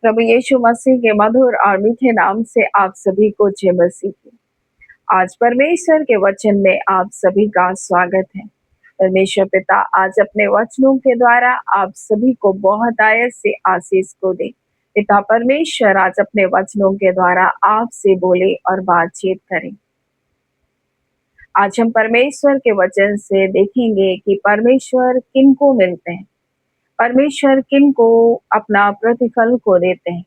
प्रभु यीशु मसीह के मधुर और मीठे नाम से आप सभी को जय मसीह की। आज परमेश्वर के वचन में आप सभी का स्वागत है। परमेश्वर पिता आज अपने वचनों के द्वारा आप सभी को बहुत आयत से आशीष को दे। पिता परमेश्वर आज अपने वचनों के द्वारा आपसे बोले और बातचीत करें। आज हम परमेश्वर के वचन से देखेंगे कि परमेश्वर किनको मिलते हैं, परमेश्वर किनको अपना प्रतिफल को देते हैं।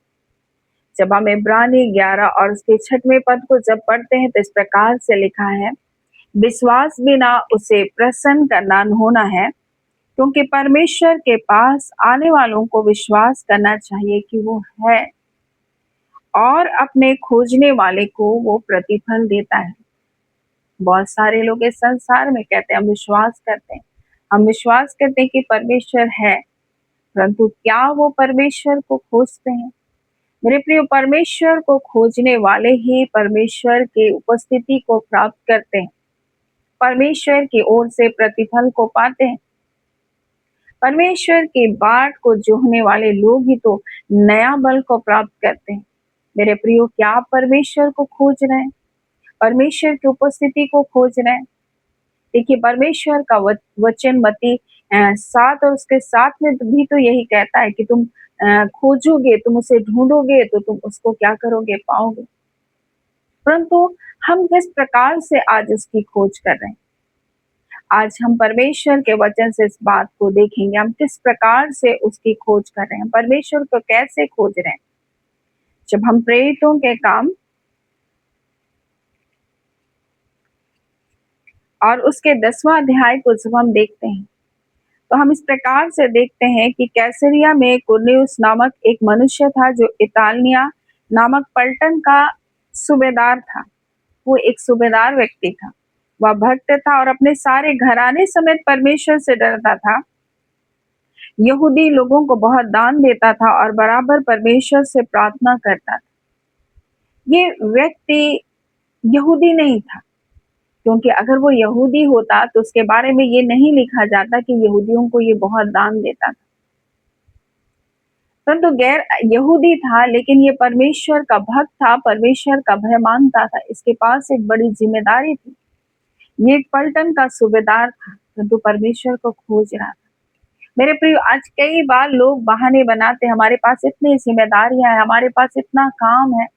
जब हम इब्रानी 11 और उसके 6वें पद को जब पढ़ते हैं तो इस प्रकार से लिखा है, विश्वास बिना उसे प्रसन्न करना होना है, क्योंकि परमेश्वर के पास आने वालों को विश्वास करना चाहिए कि वो है और अपने खोजने वाले को वो प्रतिफल देता है। बहुत सारे लोग इस संसार में कहते हैं हम विश्वास करते हैं, हम विश्वास करते हैं कि परमेश्वर है, परंतु क्या वो परमेश्वर को खोजते हैं? मेरे प्रिय, परमेश्वर को खोजने वाले ही परमेश्वर के उपस्थिति को प्राप्त करते हैं, परमेश्वर की ओर से प्रतिफल को पाते हैं। परमेश्वर की बाट को जोहने वाले लोग ही तो नया बल को प्राप्त करते हैं। मेरे प्रियो, क्या आप परमेश्वर को खोज रहे हैं, परमेश्वर की उपस्थिति को खोज रहे हैं? देखिए, परमेश्वर का वचन मत्ती 7 और उसके 7 में भी तो यही कहता है कि तुम खोजोगे, तुम उसे ढूंढोगे तो तुम उसको क्या करोगे, पाओगे। परंतु हम किस प्रकार से आज उसकी खोज कर रहे हैं? आज हम परमेश्वर के वचन से इस बात को देखेंगे, हम किस प्रकार से उसकी खोज कर रहे हैं, परमेश्वर को कैसे खोज रहे हैं। जब हम प्रेरितों के काम और उसके 10वां अध्याय को जब हम देखते हैं तो हम इस प्रकार से देखते हैं कि कैसरिया में कुरनेलियुस नामक एक मनुष्य था जो इतालिया नामक पलटन का सूबेदार था। वो एक सूबेदार व्यक्ति था, वह भक्त था और अपने सारे घराने समेत परमेश्वर से डरता था। यहूदी लोगों को बहुत दान देता था और बराबर परमेश्वर से प्रार्थना करता था। ये व्यक्ति यहूदी नहीं था, क्योंकि अगर वो यहूदी होता तो उसके बारे में ये नहीं लिखा जाता कि यहूदियों को ये बहुत दान देता था। परंतु गैर यहूदी था, लेकिन ये परमेश्वर का भक्त था, परमेश्वर का भय मानता था। इसके पास एक बड़ी जिम्मेदारी थी। ये एक पलटन का सूबेदार था, परंतु परमेश्वर को खोज रहा था। मेरे प्रिय, आज कई बार लोग बहाने बनाते, हमारे पास इतनी जिम्मेदारियां हैं, हमारे पास इतना काम है,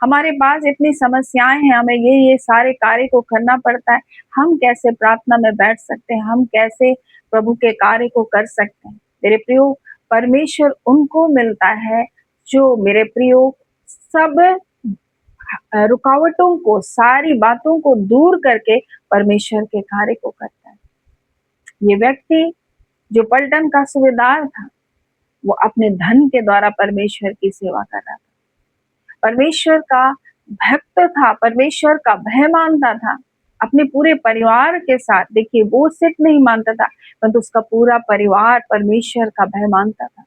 हमारे पास इतनी समस्याएं हैं, हमें ये सारे कार्य को करना पड़ता है, हम कैसे प्रार्थना में बैठ सकते हैं, हम कैसे प्रभु के कार्य को कर सकते हैं। मेरे प्रियो, परमेश्वर उनको मिलता है जो, मेरे प्रियो, सब रुकावटों को, सारी बातों को दूर करके परमेश्वर के कार्य को करता है। ये व्यक्ति जो पलटन का सूबेदार था, वो अपने धन के द्वारा परमेश्वर की सेवा कर रहा था, परमेश्वर का भक्त था, परमेश्वर का भय मानता था, अपने पूरे परिवार के साथ। देखिए, वो सिर्फ नहीं मानता था, परंतु उसका पूरा परिवार परमेश्वर का भय मानता था।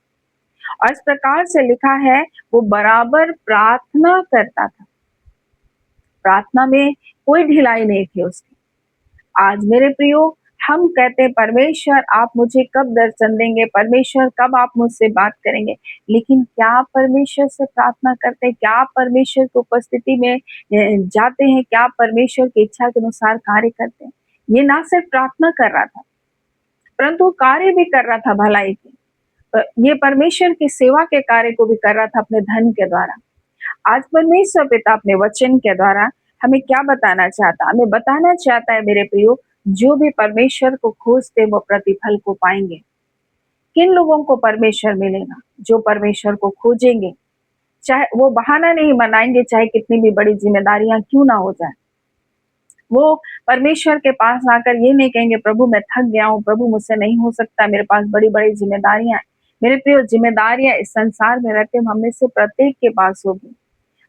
और इस प्रकार से लिखा है, वो बराबर प्रार्थना करता था, प्रार्थना में कोई ढिलाई नहीं थी उसकी। आज मेरे प्रियो, हम कहते हैं परमेश्वर आप मुझे कब दर्शन देंगे, परमेश्वर कब आप मुझसे बात करेंगे, लेकिन क्या आप परमेश्वर से प्रार्थना करते हैं? क्या आप परमेश्वर की उपस्थिति में जाते हैं? क्या आप परमेश्वर की इच्छा के अनुसार कार्य करते हैं? ये ना सिर्फ प्रार्थना कर रहा था, परंतु कार्य भी कर रहा था भलाई की। ये परमेश्वर की सेवा के कार्य को भी कर रहा था अपने धन के द्वारा। आज परमेश्वर पिता अपने वचन के द्वारा हमें क्या बताना चाहता? हमें बताना चाहता है, मेरे प्रियो, जो भी परमेश्वर को खोजते वो प्रतिफल को पाएंगे। किन लोगों को परमेश्वर मिलेगा? जो परमेश्वर को खोजेंगे, चाहे वो बहाना नहीं बनाएंगे, चाहे कितनी भी बड़ी जिम्मेदारियां क्यों ना हो जाए। वो परमेश्वर के पास आकर ये नहीं कहेंगे प्रभु मैं थक गया हूँ, प्रभु मुझसे नहीं हो सकता, मेरे पास बड़ी बड़ी जिम्मेदारियां। मेरे प्रियो, जिम्मेदारियां इस संसार में रहते हम में से प्रत्येक के पास होगी,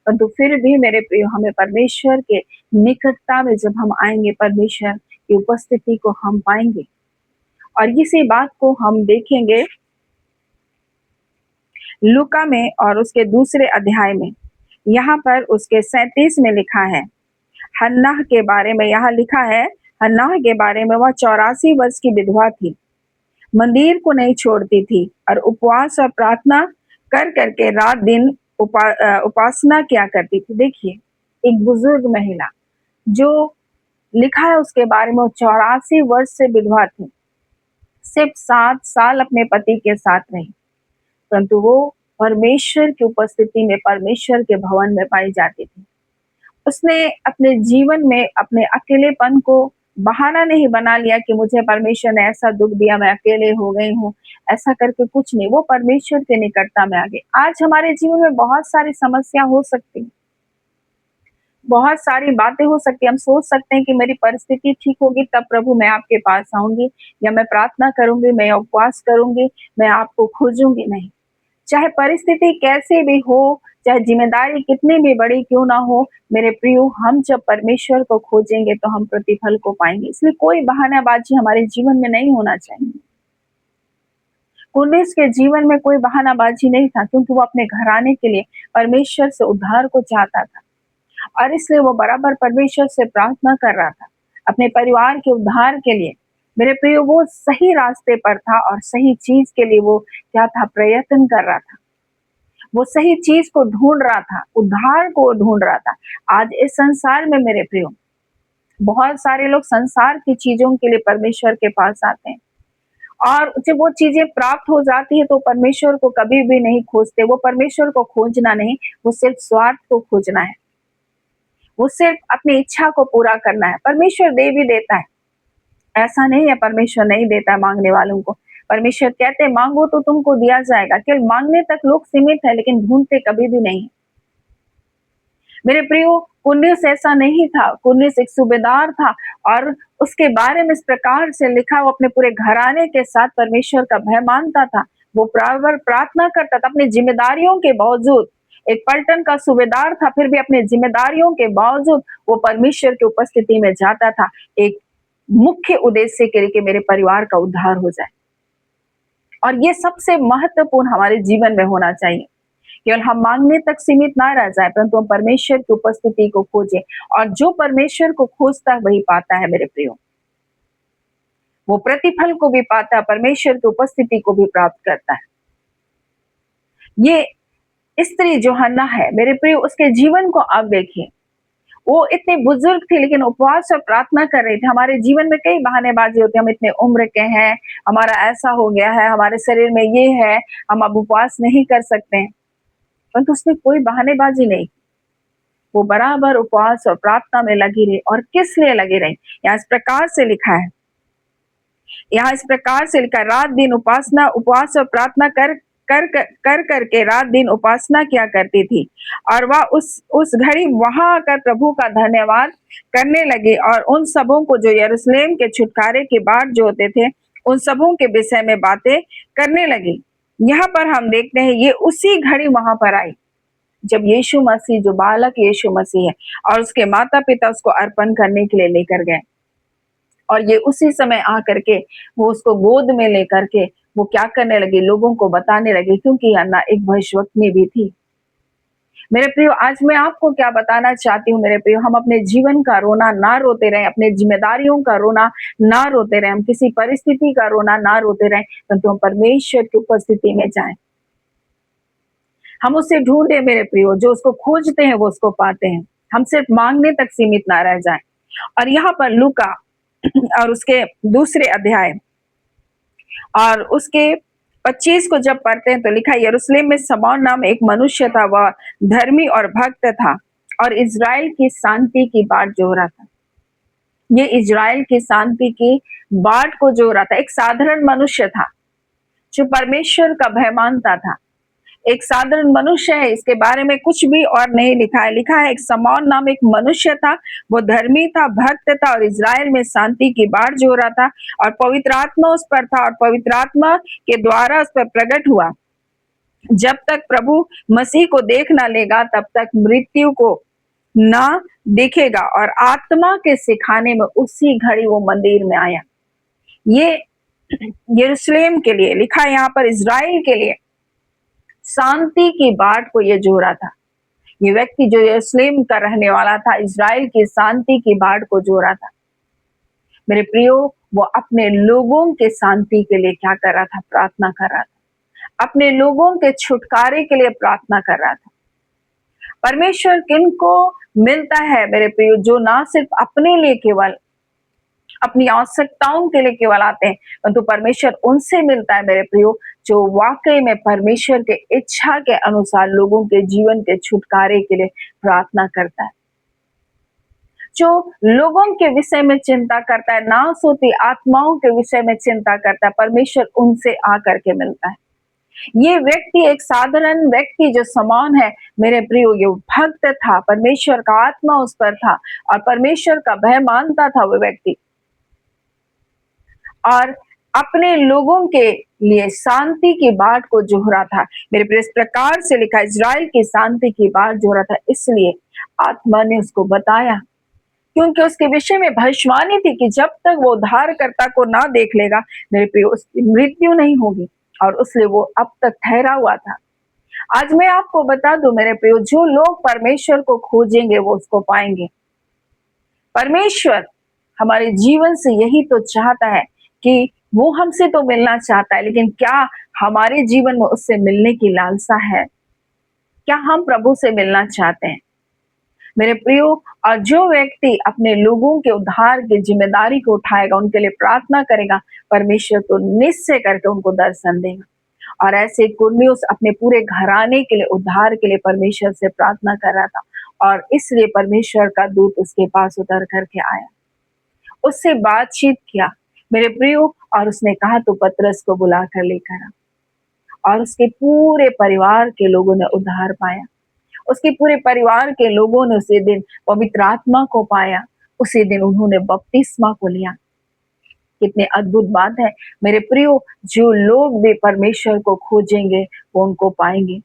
परंतु फिर भी मेरे प्रियो, हमें परमेश्वर के निकटता में जब हम आएंगे, परमेश्वर की उपस्थिति को हम पाएंगे। और इसी बात को हम देखेंगे लूका में और उसके दूसरे अध्याय में। यहाँ पर उसके 37 में लिखा है हन्नाह के बारे में। यहाँ लिखा है हन्नाह के बारे में, वह 84 वर्ष की विधवा थी, मंदिर को नहीं छोड़ती थी और उपवास और प्रार्थना कर करके रात दिन उपासना किया करती थी। देखिए, एक बुजुर्ग महिला जो लिखा है उसके बारे में, वो 84 वर्ष से विधवा थी। सिर्फ 7 साल अपने पति के साथ रही, परंतु वो परमेश्वर की उपस्थिति में, परमेश्वर के भवन में पाई जाती थी। उसने अपने जीवन में अपने अकेलेपन को बहाना नहीं बना लिया कि मुझे परमेश्वर ने ऐसा दुख दिया, मैं अकेले हो गई हूँ, ऐसा करके कुछ नहीं। वो परमेश्वर के निकटता में आ गई। आज हमारे जीवन में बहुत सारी समस्या हो सकती है, बहुत सारी बातें हो सकती है। हम सोच सकते हैं कि मेरी परिस्थिति ठीक होगी तब प्रभु मैं आपके पास आऊंगी, या मैं प्रार्थना करूंगी, मैं उपवास करूंगी, मैं आपको खोजूंगी। नहीं, चाहे परिस्थिति कैसी भी हो, चाहे जिम्मेदारी कितनी भी बड़ी क्यों ना हो, मेरे प्रियो, हम जब परमेश्वर को खोजेंगे तो हम प्रतिफल को पाएंगे। इसलिए कोई बहानाबाजी हमारे जीवन में नहीं होना चाहिए। कुर्नेस के जीवन में कोई बहानाबाजी नहीं था, क्योंकि वो अपने घराने के लिए परमेश्वर से उद्धार को चाहता था, और इसलिए वो बराबर परमेश्वर से प्रार्थना कर रहा था अपने परिवार के उद्धार के लिए। मेरे प्रियो, वो सही रास्ते पर था और सही चीज के लिए वो क्या था, प्रयत्न कर रहा था। वो सही चीज को ढूंढ रहा था, उद्धार को ढूंढ रहा था। आज इस संसार में मेरे प्रियो, बहुत सारे लोग संसार की चीजों के लिए परमेश्वर के पास आते हैं, और जब वो चीजें प्राप्त हो जाती है तो परमेश्वर को कभी भी नहीं खोजते। वो परमेश्वर को खोजना नहीं, वो सिर्फ स्वार्थ को खोजना है, वो सिर्फ अपनी इच्छा को पूरा करना है। परमेश्वर दे भी देता है, ऐसा नहीं है परमेश्वर नहीं देता है मांगने वालों को। परमेश्वर कहते हैं मांगो तो तुमको दिया जाएगा। केवल मांगने तक लोग सीमित है, लेकिन ढूंढते कभी भी नहीं। मेरे प्रियो, कुर्नेस ऐसा नहीं था। कुर्नेस एक सूबेदार था, और उसके बारे में इस प्रकार से लिखा, वो अपने पूरे घराने के साथ परमेश्वर का भय मानता था। वो प्रार्थना करता था अपनी जिम्मेदारियों के बावजूद। एक पलटन का सूबेदार था, फिर भी अपने जिम्मेदारियों के बावजूद वो परमेश्वर की उपस्थिति में जाता था, एक मुख्य उद्देश्य के लिए कि मेरे परिवार का उद्धार हो जाए। और ये सबसे महत्वपूर्ण हमारे जीवन में होना चाहिए। केवल हम मांगने तक सीमित ना रह जाए, परंतु हम परमेश्वर की उपस्थिति को खोजें, और जो परमेश्वर को खोजता है वही पाता है मेरे प्रियो। वो प्रतिफल को भी पाता है, परमेश्वर की उपस्थिति को भी प्राप्त करता है। ये स्त्री जो हन्ना है मेरे प्रियो, उसके जीवन को आप देखिए। वो इतने बुजुर्ग थे, लेकिन उपवास और प्रार्थना कर रहे थे। हमारे जीवन में कई बहानेबाजी होती है, हम इतने उम्र के हैं, हमारा ऐसा हो गया है, हमारे शरीर में ये है, हम अब उपवास नहीं कर सकते हैं, परंतु उसने कोई बहानेबाजी नहीं। वो बराबर उपवास और प्रार्थना में लगी रही। और किस लिए लगी रही? यहाँ इस प्रकार से लिखा है, यहाँ इस प्रकार से लिखा, रात दिन उपासना, उपवास और प्रार्थना कर करके रात दिन उपासना किया करती थी। और वह उस घड़ी वहां आकर प्रभु का धन्यवाद करने लगी, और उन सबों को जो यरूशलेम के छुटकारे के बाट जो होते थे, उन सबों के विषय में बातें करने लगी। यहाँ पर हम देखते हैं ये उसी घड़ी वहां पर आई जब यीशु मसीह, जो बालक यीशु मसीह है, और उसके माता पिता उसको अर्पण करने के लिए लेकर गए। और ये उसी समय आकर के वो उसको गोद में लेकर के वो क्या करने लगे, लोगों को बताने लगे, क्योंकि हन्ना एक भविष्यवक्ता भी थी। मेरे प्रियो, आज मैं आपको क्या बताना चाहती हूँ मेरे प्रियो, हम अपने जीवन का रोना ना रोते रहे, अपने जिम्मेदारियों का रोना ना रोते रहे, हम किसी परिस्थिति का रोना ना रोते रहे, परंतु हम परमेश्वर की उपस्थिति में जाएं। हम उसे ढूंढे मेरे प्रियो, जो उसको खोजते हैं वो उसको पाते हैं। हम सिर्फ मांगने तक सीमित ना रह जाएं। और यहाँ पर लूका और उसके दूसरे अध्याय और उसके 25 को जब पढ़ते हैं तो लिखा, यरूशलेम में शमौन नाम एक मनुष्य था, वह धर्मी और भक्त था और इजराइल की शांति की बाट जो रहा था। ये इजराइल की शांति की बाट को जो रहा था, एक साधारण मनुष्य था जो परमेश्वर का भय मानता था। एक साधारण मनुष्य है, इसके बारे में कुछ भी और नहीं लिखा है। लिखा है एक शमौन नाम एक मनुष्य था, वो धर्मी था, भक्त था और इजराइल में शांति की बाट जो रहा था, और पवित्र आत्मा उस पर था और पवित्र आत्मा के द्वारा उस पर प्रकट हुआ। जब तक प्रभु मसीह को देख ना लेगा तब तक मृत्यु को ना देखेगा। और आत्मा के सिखाने में उसी घड़ी वो मंदिर में आया। ये यरूशलेम के लिए लिखा है, यहाँ पर इजराइल के लिए शांति की बाट को ये जोड़ा था। ये व्यक्ति जो यरूशलेम का रहने वाला था, इजराइल की शांति की बाट को जोड़ा था। मेरे प्रियो, वो अपने लोगों के शांति के लिए क्या कर रहा था? प्रार्थना कर रहा था। अपने लोगों के छुटकारे के लिए प्रार्थना कर रहा था। परमेश्वर किनको मिलता है मेरे प्रियो, जो ना सिर्फ अपने लिए केवल अपनी आवश्यकताओं के लिए केवल आते हैं, परंतु परमेश्वर उनसे मिलता है मेरे प्रियो, जो वाकई में परमेश्वर के इच्छा के अनुसार लोगों के जीवन के छुटकारे के लिए प्रार्थना करता है, जो लोगों के विषय में चिंता करता है, नाश होती आत्माओं के विषय में चिंता करता है। परमेश्वर उनसे आकर के मिलता है। ये व्यक्ति एक साधारण व्यक्ति जो समान है मेरे प्रियो, ये भक्त था, परमेश्वर का आत्मा उस पर था और परमेश्वर का भय मानता था वो व्यक्ति, और अपने लोगों के लिए शांति की बाट को जोहरा था। मेरे प्रिय, इस प्रकार से लिखा, इज़राइल की शांति की बाट जोहरा था, इसलिए आत्मा ने उसको बताया, क्योंकि उसके विषय में भविष्यवाणी थी कि जब तक वो उद्धारकर्ता को ना देख लेगा मेरे प्रिय, उसकी मृत्यु नहीं होगी, और इसलिए वो अब तक ठहरा हुआ था। आज मैं आपको बता दूं मेरे प्रियो, जो लोग परमेश्वर को खोजेंगे वो उसको पाएंगे। परमेश्वर हमारे जीवन से यही तो चाहता है कि वो हमसे तो मिलना चाहता है, लेकिन क्या हमारे जीवन में उससे मिलने की लालसा है? क्या हम प्रभु से मिलना चाहते हैं मेरे प्रियो? और जो व्यक्ति अपने लोगों के उद्धार की जिम्मेदारी को उठाएगा, उनके लिए प्रार्थना करेगा, परमेश्वर तो निश्चय करके उनको दर्शन देगा। और ऐसे कुर्नियुस अपने पूरे घराने के लिए उद्धार के लिए परमेश्वर से प्रार्थना कर रहा था, और इसलिए परमेश्वर का दूत उसके पास उतर करके आया, उससे बातचीत किया मेरे प्रियो, और उसने कहा तो पतरस को बुला कर लेकर आ। और उसके पूरे परिवार के लोगों ने उद्धार पाया। उसके पूरे परिवार के लोगों ने उसी दिन पवित्र आत्मा को पाया। उसी दिन उन्होंने बपतिस्मा को लिया। कितने अद्भुत बात है मेरे प्रियो, जो लोग भी परमेश्वर को खोजेंगे वो उनको पाएंगे।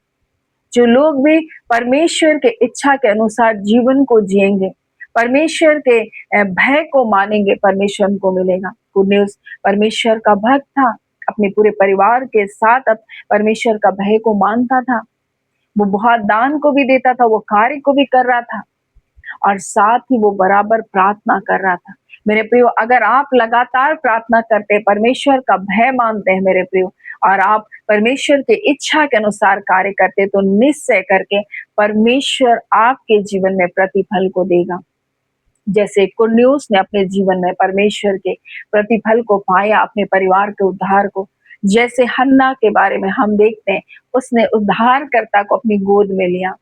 जो लोग भी परमेश्वर के इच्छा के अनुसार जीवन को जिएंगे, परमेश्वर के भय को मानेंगे, परमेश्वर उनको मिलेगा। कुर्नियुस परमेश्वर का भक्त था, अपने पूरे परिवार के साथ अब परमेश्वर का भय को मानता था। वो बहुत दान को भी देता था, वो कार्य को भी कर रहा था, और साथ ही वो बराबर प्रार्थना कर रहा था। मेरे प्रियो, अगर आप लगातार प्रार्थना करते हैं, परमेश्वर का भय मानते हैं मेरे प्रियो, और आप परमेश्वर की इच्छा के अनुसार कार्य करते हैं, तो निश्चय करके परमेश्वर आपके जीवन में प्रतिफल को देगा। जैसे कुर्नियुस ने अपने जीवन में परमेश्वर के प्रतिफल को पाया, अपने परिवार के उद्धार को। जैसे हन्ना के बारे में हम देखते हैं, उसने उद्धारकर्ता को अपनी गोद में लिया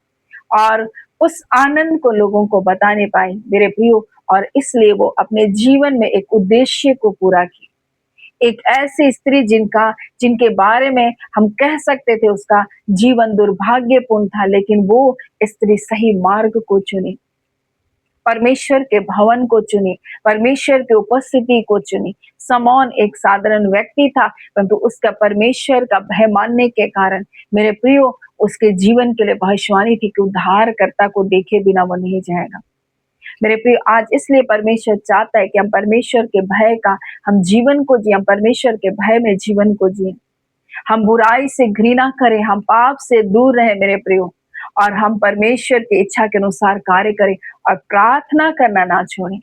और उस आनंद को लोगों को बताने पाई मेरे प्रियो, और इसलिए वो अपने जीवन में एक उद्देश्य को पूरा किया। एक ऐसी स्त्री जिनके बारे में हम कह सकते थे उसका जीवन दुर्भाग्यपूर्ण था, लेकिन वो स्त्री सही मार्ग को चुनी, परमेश्वर के भवन को चुनी, परमेश्वर की उपस्थिति को चुनी। समौन एक साधारण व्यक्ति था, परंतु उसका परमेश्वर का भय मानने के कारण मेरे प्रियो, उसके जीवन के लिए भविष्यवाणी थी कि उद्धारकर्ता को देखे बिना वो नहीं जाएगा। मेरे प्रिय, आज इसलिए परमेश्वर चाहता है कि हम परमेश्वर के भय का हम जीवन को जिए, हम परमेश्वर के भय में जीवन को जिए, हम बुराई से घृणा करें, हम पाप से दूर रहे मेरे प्रियो, और हम परमेश्वर की इच्छा के अनुसार कार्य करें और प्रार्थना करना ना छोड़ें।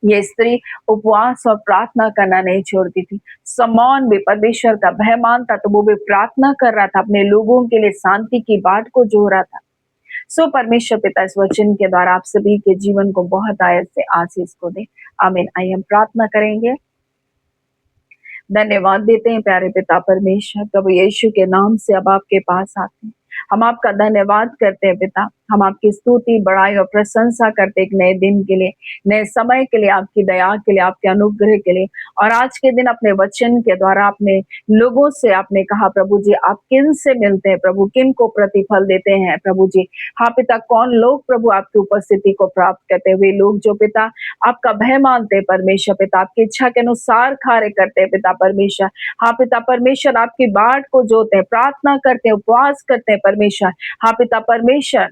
ये स्त्री उपवास और प्रार्थना करना नहीं छोड़ती थी। समौन भी परमेश्वर का भय मानता, तो वो भी प्रार्थना कर रहा था, अपने लोगों के लिए शांति की बाट को जोह रहा था। सो परमेश्वर पिता इस वचन के द्वारा आप सभी के जीवन को बहुत आयत से आशीष को दे। आमीन। आइए हम प्रार्थना करेंगे। धन्यवाद देते हैं प्यारे पिता परमेश्वर, प्रभु यीशु के नाम से अब आपके पास आते हैं। हम आपका धन्यवाद करते हैं पिता, हम आपकी स्तुति बड़ाई और प्रशंसा करते एक नए दिन के लिए, नए समय के लिए, आपकी दया के लिए, आपके अनुग्रह के लिए। और आज के दिन अपने वचन के द्वारा अपने लोगों से आपने कहा प्रभु जी, आप किन से मिलते हैं प्रभु, किन को प्रतिफल देते हैं प्रभु जी। हाँ पिता, कौन लोग प्रभु आपकी उपस्थिति को प्राप्त करते हैं? वे लोग जो पिता आपका भय मानते हैं परमेश्वर पिता, आपकी इच्छा के अनुसार कार्य करते हैं पिता परमेश्वर। हाँ पिता परमेश्वर, आपकी बाट को जोते हैं, प्रार्थना करते हैं, उपवास करते हैं परमेश्वर। हाँ पिता परमेश्वर,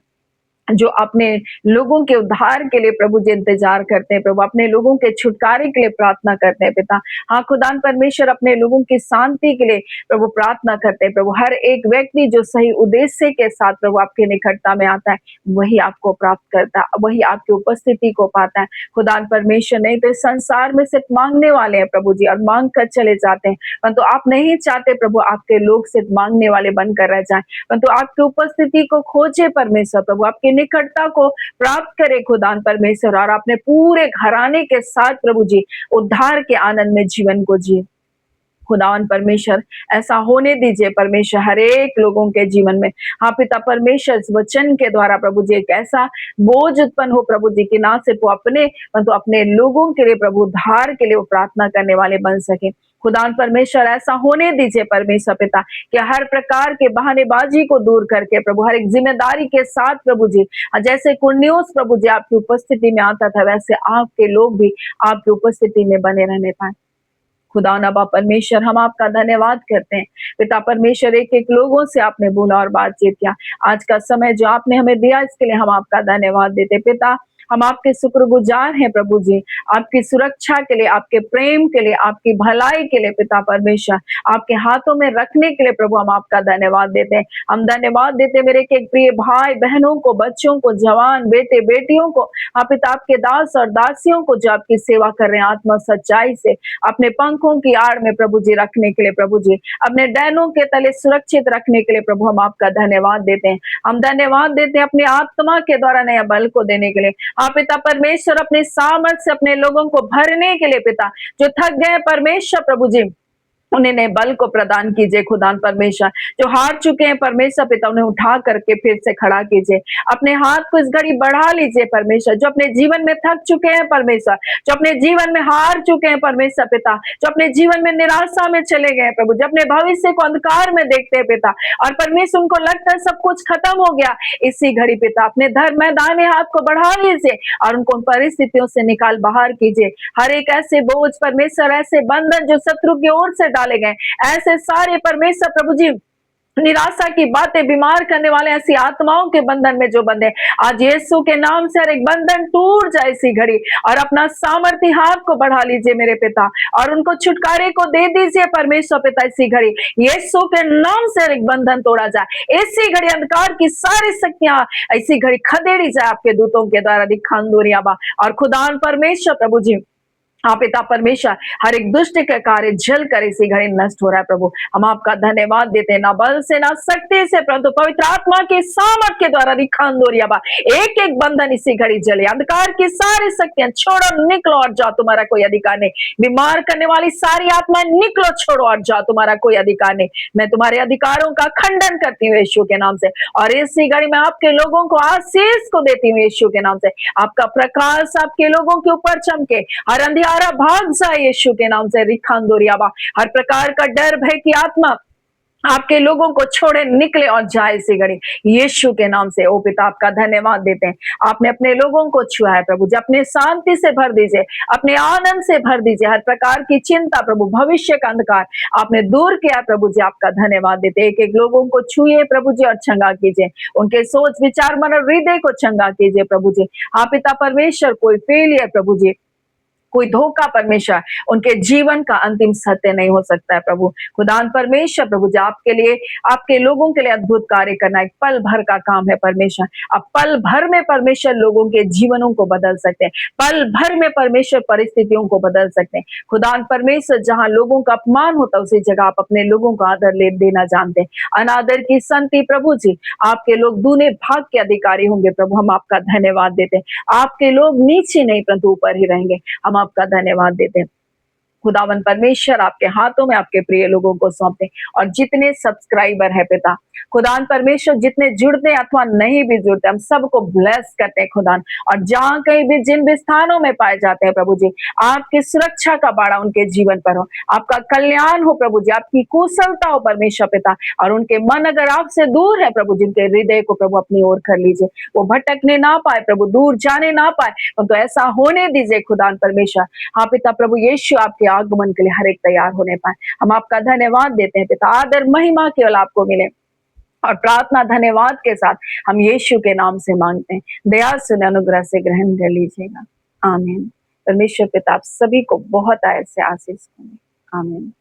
जो अपने लोगों के उद्धार के लिए प्रभु जी इंतजार करते हैं प्रभु, अपने लोगों के छुटकारे के लिए प्रार्थना करते हैं पिता। हाँ खुदान परमेश्वर, अपने लोगों की शांति के लिए प्रभु प्रार्थना करते हैं प्रभु। हर एक व्यक्ति जो सही उद्देश्य के साथ प्रभु आपके निकटता में आता है, वही आपको प्राप्त करता है, वही आपकी उपस्थिति को पाता है खुदान परमेश्वर। नहीं तो इस संसार में सिर्फ मांगने वाले हैं प्रभु जी, और मांग कर चले जाते हैं, परंतु आप नहीं चाहते प्रभु आपके लोग सिर्फ मांगने वाले बनकर रह जाए, परंतु आपकी उपस्थिति को खोजे परमेश्वर प्रभु, आपकी निकटता को प्राप्त करे खुदान परमेश्वर, और अपने पूरे घराने के साथ प्रभु जी उद्धार के आनंद में जीवन को जिए खुदावन परमेश्वर। ऐसा होने दीजिए परमेश्वर हर एक लोगों के जीवन में। हाँ पिता परमेश्वर, इस वचन के द्वारा प्रभु जी एक ऐसा बोझ उत्पन्न हो प्रभु जी की, ना सिर्फ वो अपने परंतु अपने लोगों के लिए प्रभु उद्धार के लिए वो प्रार्थना करने वाले बन सके खुदान परमेश्वर। ऐसा होने दीजिए परमेश्वर पिता कि हर प्रकार के बहानेबाजी को दूर करके प्रभु, हर एक जिम्मेदारी के साथ प्रभु जी, जैसे कुर्नियोस प्रभु जी आपकी उपस्थिति में आता था, वैसे आपके लोग भी आपकी उपस्थिति में बने रहने पाए खुदा नबा परमेश्वर। हम आपका धन्यवाद करते हैं पिता परमेश्वर, एक एक लोगों से आपने बोला और बातचीत किया। आज का समय जो आपने हमें दिया, इसके लिए हम आपका धन्यवाद देते पिता। हम आपके शुक्रगुजार हैं प्रभु जी, आपकी सुरक्षा के लिए, आपके प्रेम के लिए, आपकी भलाई के लिए पिता परमेश्वर, आपके हाथों में रखने के लिए प्रभु हम आपका धन्यवाद देते हैं। हम धन्यवाद देते मेरे के प्रिय भाई बहनों को, बच्चों को, जवान बेटे बेटियों को, आप पिता आपके दास और दासियों को जो आपकी सेवा कर रहे हैं आत्मा सच्चाई से, अपने पंखों की आड़ में प्रभु जी रखने के लिए प्रभु जी, अपने डैनों के तले सुरक्षित रखने के लिए प्रभु हम आपका धन्यवाद देते हैं। हम धन्यवाद देते हैं अपनी आत्मा के द्वारा नया बल को देने के लिए। आप पिता परमेश्वर अपने सामर्थ से अपने लोगों को भरने के लिए पिता, जो थक गए परमेश्वर प्रभु जी, उन्हें नए बल को प्रदान कीजिए खुदान परमेश्वर। जो हार चुके हैं परमेश्वर पिता, उन्हें उठा करके फिर से खड़ा कीजिए। अपने हाथ को इस घड़ी बढ़ा लीजिए परमेश्वर। जो अपने जीवन में थक चुके हैं परमेश्वर, जो अपने जीवन में हार चुके हैं परमेश्वर पिता, जो अपने जीवन में निराशा में चले गए प्रभु, जो अपने भविष्य को अंधकार में देखते हैं पिता, और परमेश्वर उनको लगता है सब कुछ खत्म हो गया, इसी घड़ी पिता अपने धर्म मैदाने हाथ को बढ़ा लीजिए और उनको उन परिस्थितियों से निकाल बाहर कीजिए। हर एक ऐसे बोझ परमेश्वर, ऐसे बंधन जो शत्रु की ओर से डाले गए, ऐसे सारे परमेश्वर प्रभु जी निराशा की बातें, बीमार करने वाले ऐसी आत्माओं के बंधन में जो बंधे, आज यीशु के नाम से हर एक बंधन टूट जाए इसी घड़ी, और अपना सामर्थ्य हाथ को बढ़ा लीजिए मेरे पिता, और उनको छुटकारे को दे दीजिए परमेश्वर पिता। इसी घड़ी यीशु के नाम से हर एक बंधन तोड़ा जाए, इसी घड़ी अंधकार की सारी शक्तियां इसी घड़ी खदेड़ी जाए आपके दूतों के द्वारा दिखांदोरियाबा। और खुदान परमेश्वर प्रभु जी, आप पिता परमेश्वर हर एक दुष्ट का कार्य जल कर इसी घड़ी नष्ट हो रहा है प्रभु। हम आपका धन्यवाद देते हैं, ना बल से ना शक्ति से, परंतु पवित्र आत्मा के सामर्थ के द्वारा दिखांदोरियाबा एक एक बंधन इसी घड़ी जले। अंधकार की सारी शक्तियां छोड़ो, निकलो और जाओ, तुम्हारा कोई अधिकार नहीं। बीमार करने वाली सारी आत्मा निकलो, छोड़ो और जाओ, तुम्हारा कोई अधिकार नहीं। मैं तुम्हारे अधिकारों का खंडन करती हूँ यीशु के नाम से, और इसी घड़ी में आपके लोगों को आशीष को देती हूँ यीशु के नाम से। आपका प्रकाश आपके लोगों के ऊपर चमके, हर अंधियारा भाग जाए यीशु के नाम से। रिखांदोरियाबा हर प्रकार का डर भय की आत्मा आपके लोगों को छोड़े, निकले और जाए इसी घड़ी यीशु के नाम से। ओ पिता आपका धन्यवाद देते हैं, आपने अपने लोगों को छुआ है प्रभु जी, अपने शांति से भर दीजिए, अपने आनंद से भर दीजिए। हर प्रकार की चिंता प्रभु, भविष्य का अंधकार आपने दूर किया प्रभु जी, आपका धन्यवाद देते। एक एक लोगों को छुए प्रभु जी और चंगा कीजिए, उनके सोच विचार मन और हृदय को चंगा कीजिए प्रभु जी। हाँ पिता परमेश्वर, कोई फेलियर प्रभु जी, कोई धोखा परमेश्वर उनके जीवन का अंतिम सत्य नहीं हो सकता है प्रभु। खुदान परमेश्वर प्रभु जी, आपके लिए, आपके लोगों के लिए अद्भुत कार्य करना एक पल भर का काम है परमेश्वर। अब पल भर में परमेश्वर लोगों के जीवनों को बदल सकते हैं, पल भर में परमेश्वर परिस्थितियों को बदल सकते हैं। खुदान परमेश्वर, जहां लोगों का अपमान होता है उसी जगह आप अपने लोगों को आदर ले देना जानते हैं। अनादर की संति प्रभु जी, आपके लोग दूने भाग के अधिकारी होंगे प्रभु। हम आपका धन्यवाद देते हैं, आपके लोग नीचे नहीं परंतु ऊपर ही रहेंगे। हम आपका धन्यवाद देते हैं। खुदावन परमेश्वर, आपके हाथों में आपके प्रिय लोगों को सौंपते, और जितने सब्सक्राइबर है पिता, खुदान परमेश्वर जितने जुड़ते अथवा नहीं भी जुड़ते, हम सबको ब्लेस करते हैं खुदान। और जहां कहीं भी जिन भी स्थानों में पाए जाते हैं प्रभु जी, आपकी सुरक्षा का बाड़ा उनके जीवन पर हो, आपका कल्याण हो प्रभु जी, आपकी कुशलता हो परमेश्वर पिता। और उनके मन अगर आपसे दूर है प्रभु, जिनके हृदय को प्रभु अपनी ओर कर लीजिए, वो भटकने ना पाए प्रभु, दूर जाने ना पाए, तो ऐसा होने दीजिए खुदान परमेश्वर। हाँ पिता प्रभु यीशु, आपके आगमन के लिए हर एक तैयार होने पाए। हम आपका धन्यवाद देते हैं पिता, आदर महिमा केवल आपको मिले। और प्रार्थना धन्यवाद के साथ हम यीशु के नाम से मांगते हैं, दया से अनुग्रह से ग्रहण कर लीजिएगा। आमीन। परमेश्वर पिता आप सभी को बहुत आयत से आशीष दें। आमीन।